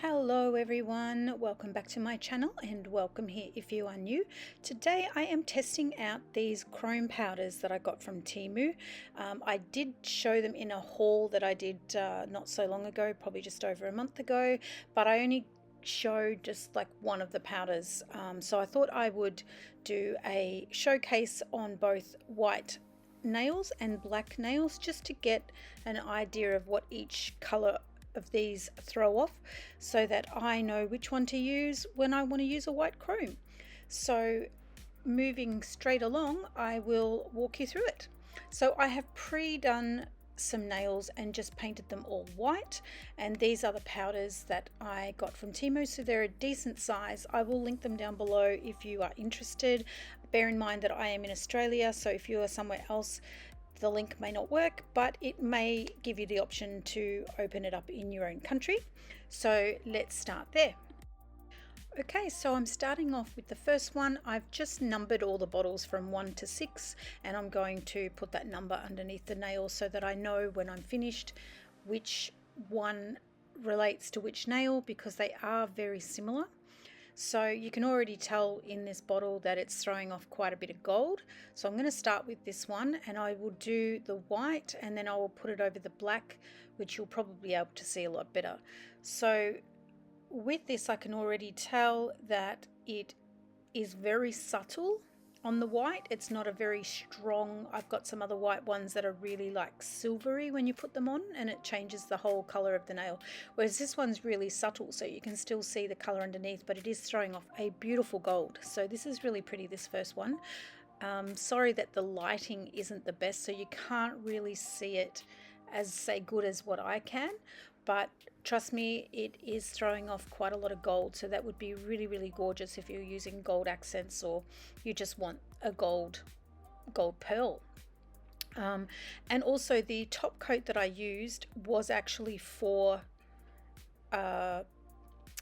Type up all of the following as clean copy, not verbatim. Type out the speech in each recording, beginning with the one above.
Hello everyone, welcome back to my channel and welcome here if you are new. Today I am testing out these chrome powders that I got from Temu. I did show them in a haul that I did not so long ago, probably just over a month ago, but I only showed just like one of the powders. So I thought I would do a showcase on both white nails and black nails just to get an idea of what each color of these throw off so that I know which one to use when I want to use a white chrome. So moving straight along, I will walk you through it. So I have pre-done some nails and just painted them all white, and these are the powders that I got from Temu, so they're a decent size. I will link them down below if you are interested. Bear in mind that I am in Australia, so if you are somewhere else the link may not work, but it may give you the option to open it up in your own country. So let's start there. Okay, so I'm starting off with the first one. I've just numbered all the bottles from 1 to 6, and I'm going to put that number underneath the nail so that I know when I'm finished which one relates to which nail, because they are very similar. So you can already tell in this bottle that it's throwing off quite a bit of gold. So I'm going to start with this one, and I will do the white and then I will put it over the black, which you'll probably be able to see a lot better. So with this I can already tell that it is very subtle on the white. It's not a very strong. I've got some other white ones that are really like silvery when you put them on, and it changes the whole color of the nail, whereas this one's really subtle, so you can still see the color underneath, but it is throwing off a beautiful gold. So this is really pretty, this first one. Sorry that the lighting isn't the best, so you can't really see it as say good as what I can, but trust me, it is throwing off quite a lot of gold, so that would be really gorgeous if you're using gold accents or you just want a gold pearl. And also the top coat that I used was actually for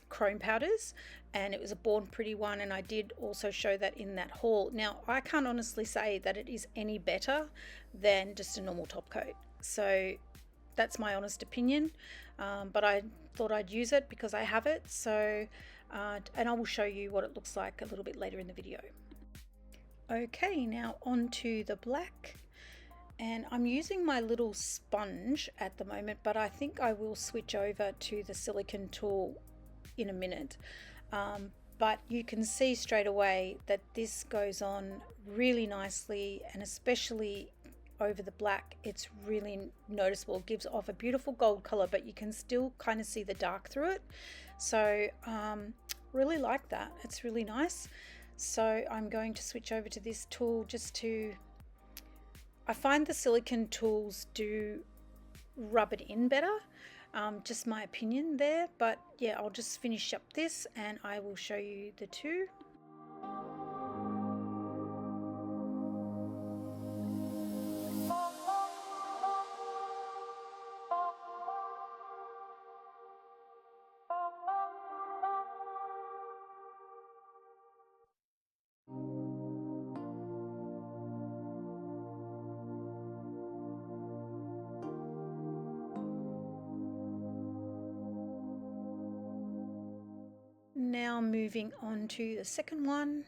chrome powders, and it was a Born Pretty one, and I did also show that in that haul. Now I can't honestly say that it is any better than just a normal top coat, so that's my honest opinion, but I thought I'd use it because I have it. So and I will show you what it looks like a little bit later in the video. Okay, now on to the black, and I'm using my little sponge at the moment, but I think I will switch over to the silicone tool in a minute. But you can see straight away that this goes on really nicely, and especially over the black, it's really noticeable. It gives off a beautiful gold color, but you can still kind of see the dark through it. So really like that. It's really nice. So I'm going to switch over to this tool just to, I find the silicone tools do rub it in better. Just my opinion there, but yeah, I'll just finish up this and I will show you the two. Now moving on to the second one.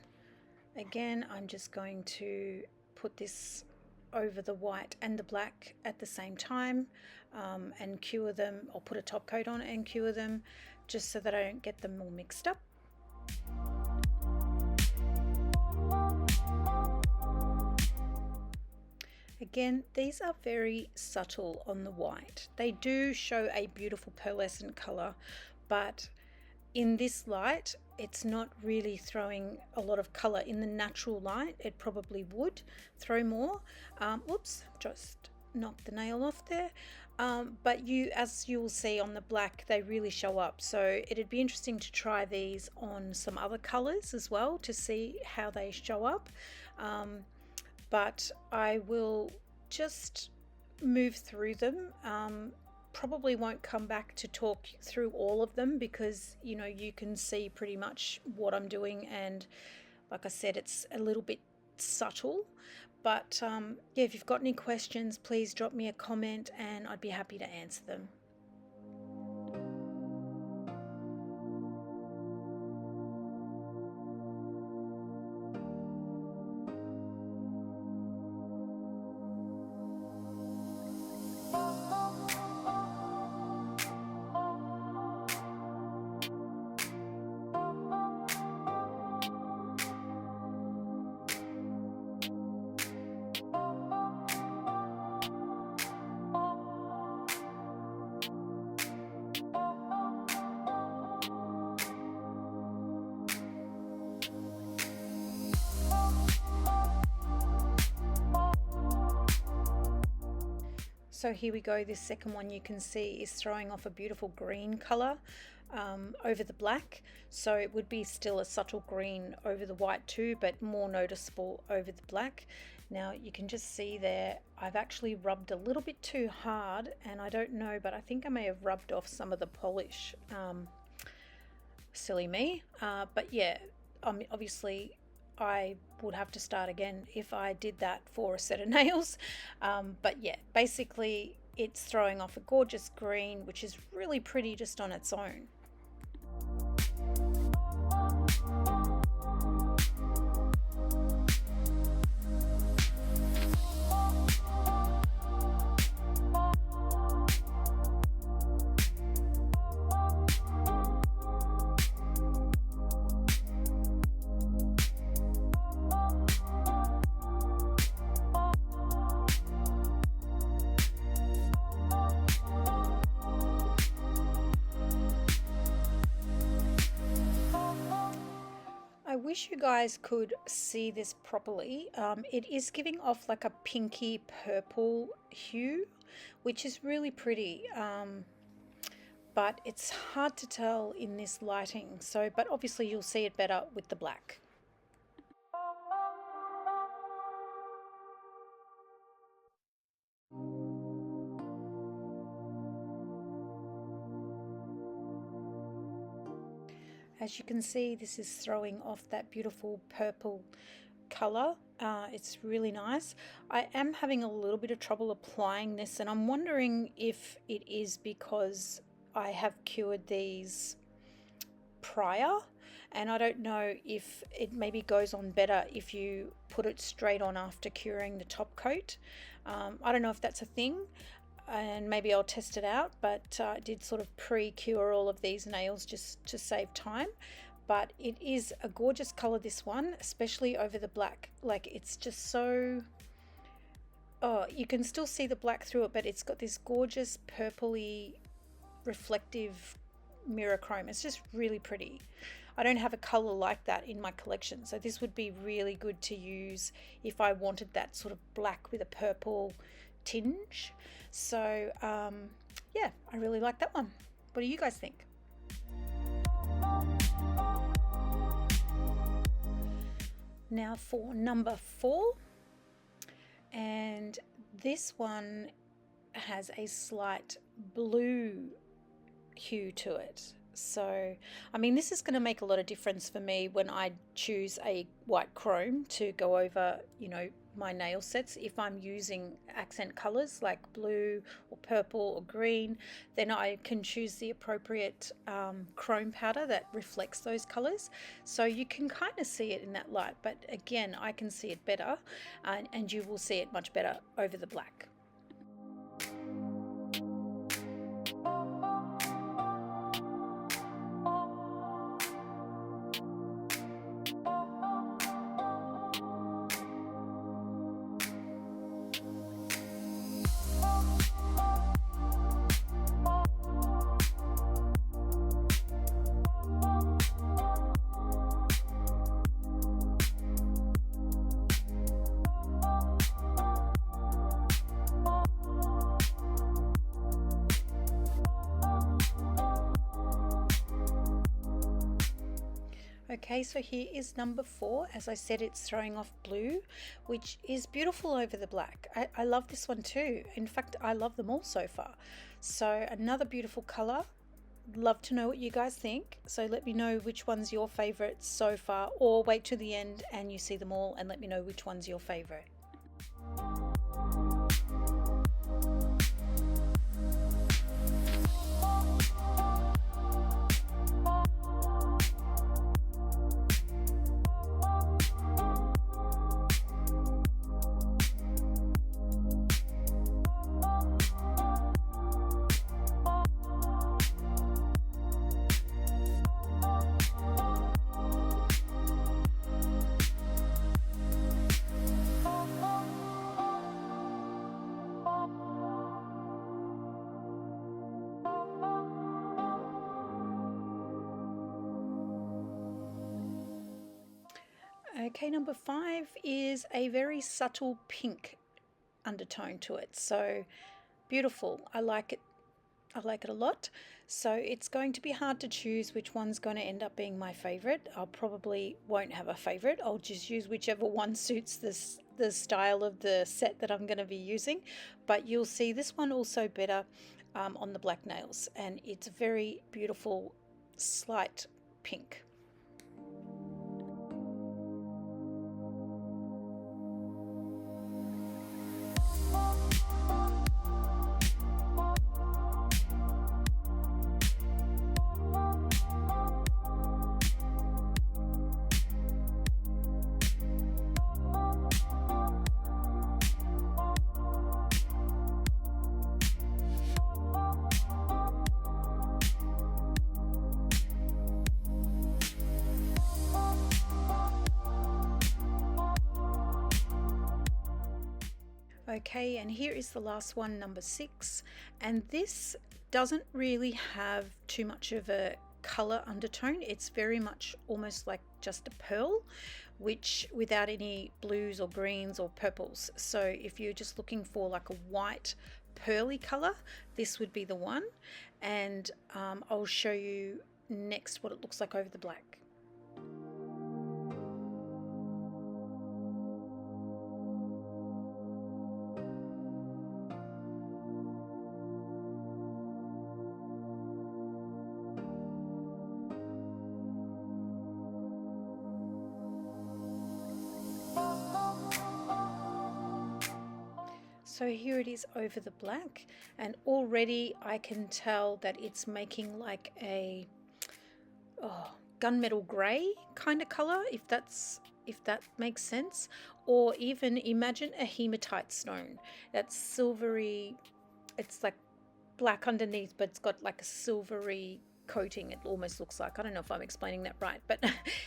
Again, I'm just going to put this over the white and the black at the same time, and cure them. I'll put a top coat on and cure them just so that I don't get them all mixed up. Again, these are very subtle on the white. They do show a beautiful pearlescent color, but in this light it's not really throwing a lot of color. In the natural light it probably would throw more. Whoops, just knocked the nail off there. But as you'll see on the black, they really show up, so it'd be interesting to try these on some other colors as well to see how they show up. But I will just move through them. Probably won't come back to talk through all of them because you can see pretty much what I'm doing, and like I said, it's a little bit subtle. But yeah, if you've got any questions, please drop me a comment and I'd be happy to answer them. So here we go. This second one you can see is throwing off a beautiful green color over the black. So it would be still a subtle green over the white too, but more noticeable over the black. Now you can just see there, I've actually rubbed a little bit too hard, and I don't know, but I think I may have rubbed off some of the polish. Silly me. But yeah, obviously I would have to start again if I did that for a set of nails. But yeah, basically it's throwing off a gorgeous green, which is really pretty just on its own. I wish you guys could see this properly. It is giving off like a pinky purple hue, which is really pretty, but it's hard to tell in this lighting. So, but obviously you'll see it better with the black. As you can see, this is throwing off that beautiful purple color. It's really nice. I am having a little bit of trouble applying this, and I'm wondering if it is because I have cured these prior, and I don't know if it maybe goes on better if you put it straight on after curing the top coat. I don't know if that's a thing, and maybe I'll test it out, but I did sort of pre-cure all of these nails just to save time. But it is a gorgeous color, this one, especially over the black. Like, it's just so, oh, you can still see the black through it, but it's got this gorgeous purpley reflective mirror chrome. It's just really pretty. I don't have a color like that in my collection, so this would be really good to use if I wanted that sort of black with a purple tinge. So yeah, I really like that one. What do you guys think? Now for number 4, and this one has a slight blue hue to it. So I mean, this is going to make a lot of difference for me when I choose a white chrome to go over, you know, my nail sets. If I'm using accent colors like blue or purple or green, then I can choose the appropriate chrome powder that reflects those colors. So you can kind of see it in that light, but again, I can see it better, and you will see it much better over the black. Okay, so here is number 4. As I said, it's throwing off blue, which is beautiful over the black. I love this one too. In fact, I love them all so far. So another beautiful color. Love to know what you guys think. So let me know which one's your favorite so far, or wait to the end and you see them all and let me know which one's your favorite. Okay, number 5 is a very subtle pink undertone to it. So beautiful. I like it. I like it a lot. So it's going to be hard to choose which one's going to end up being my favorite. I'll probably won't have a favorite. I'll just use whichever one suits the style of the set that I'm going to be using. But you'll see this one also better on the black nails, and it's a very beautiful slight pink. Okay, and here is the last one, number 6, and this doesn't really have too much of a color undertone. It's very much almost like just a pearl, which without any blues or greens or purples. So if you're just looking for like a white pearly color, this would be the one. And I'll show you next what it looks like over the black. So here it is over the black, and already I can tell that it's making like a gunmetal grey kind of color, if that makes sense. Or even imagine a hematite stone that's silvery. It's like black underneath, but it's got like a silvery coating. It almost looks like, I don't know if I'm explaining that right, but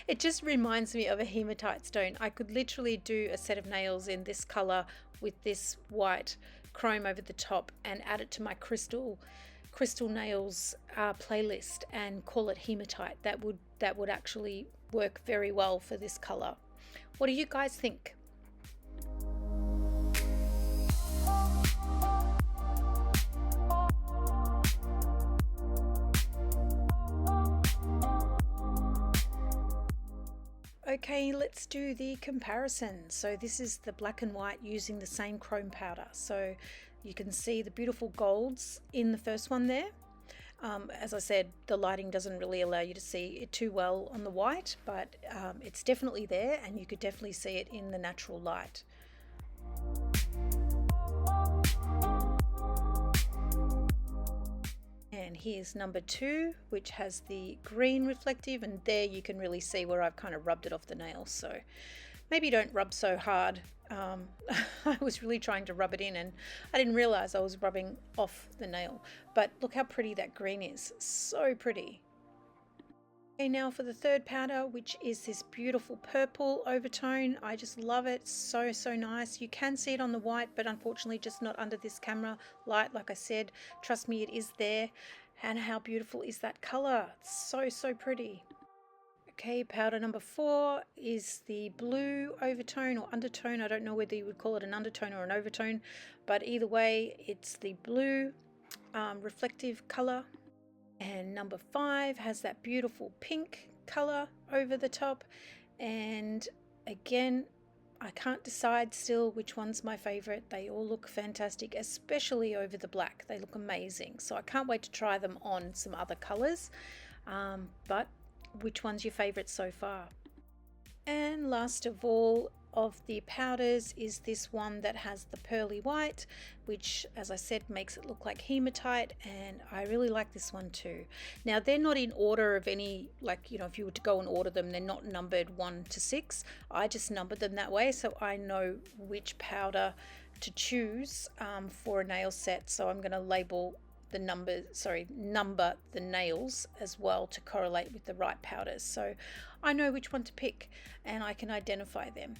it just reminds me of a hematite stone. I could literally do a set of nails in this color with this white chrome over the top and add it to my crystal nails playlist and call it hematite. That would actually work very well for this color. What do you guys think? Okay, let's do the comparison. So this is the black and white using the same chrome powder. So you can see the beautiful golds in the first one there. As I said, the lighting doesn't really allow you to see it too well on the white, but it's definitely there, and you could definitely see it in the natural light. And here's number 2, which has the green reflective, and there you can really see where I've kind of rubbed it off the nail. So maybe don't rub so hard. I was really trying to rub it in, and I didn't realize I was rubbing off the nail. But look how pretty that green is. So pretty. Okay, now for the third powder, which is this beautiful purple overtone. I just love it. So nice. You can see it on the white, but unfortunately just not under this camera light. Like I said, trust me, it is there. And how beautiful is that color? So pretty. Okay, powder number 4 is the blue overtone or undertone. I don't know whether you would call it an undertone or an overtone, but either way, it's the blue reflective color. And number 5 has that beautiful pink color over the top. And again, I can't decide still which one's my favorite. They all look fantastic, especially over the black. They look amazing. So I can't wait to try them on some other colors. But which one's your favorite so far? And last of all of the powders is this one that has the pearly white, which, as I said, makes it look like hematite, and I really like this one too. Now they're not in order of any, like, you know, if you were to go and order them, they're not numbered 1 to 6. I just numbered them that way so I know which powder to choose for a nail set. So I'm going to label the number the nails as well to correlate with the right powders, so I know which one to pick and I can identify them.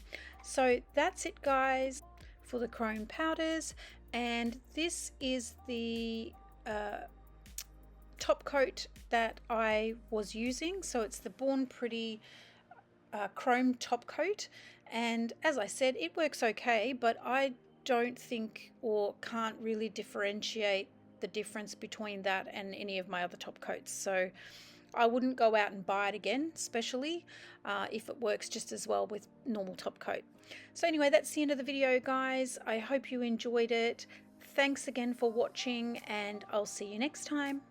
So that's it, guys, for the chrome powders. And this is the top coat that I was using. So it's the Born Pretty chrome top coat, and as I said, it works okay, but I don't think or can't really differentiate the difference between that and any of my other top coats. So I wouldn't go out and buy it again, especially if it works just as well with normal top coat. So anyway, that's the end of the video, guys. I hope you enjoyed it. Thanks again for watching, and I'll see you next time.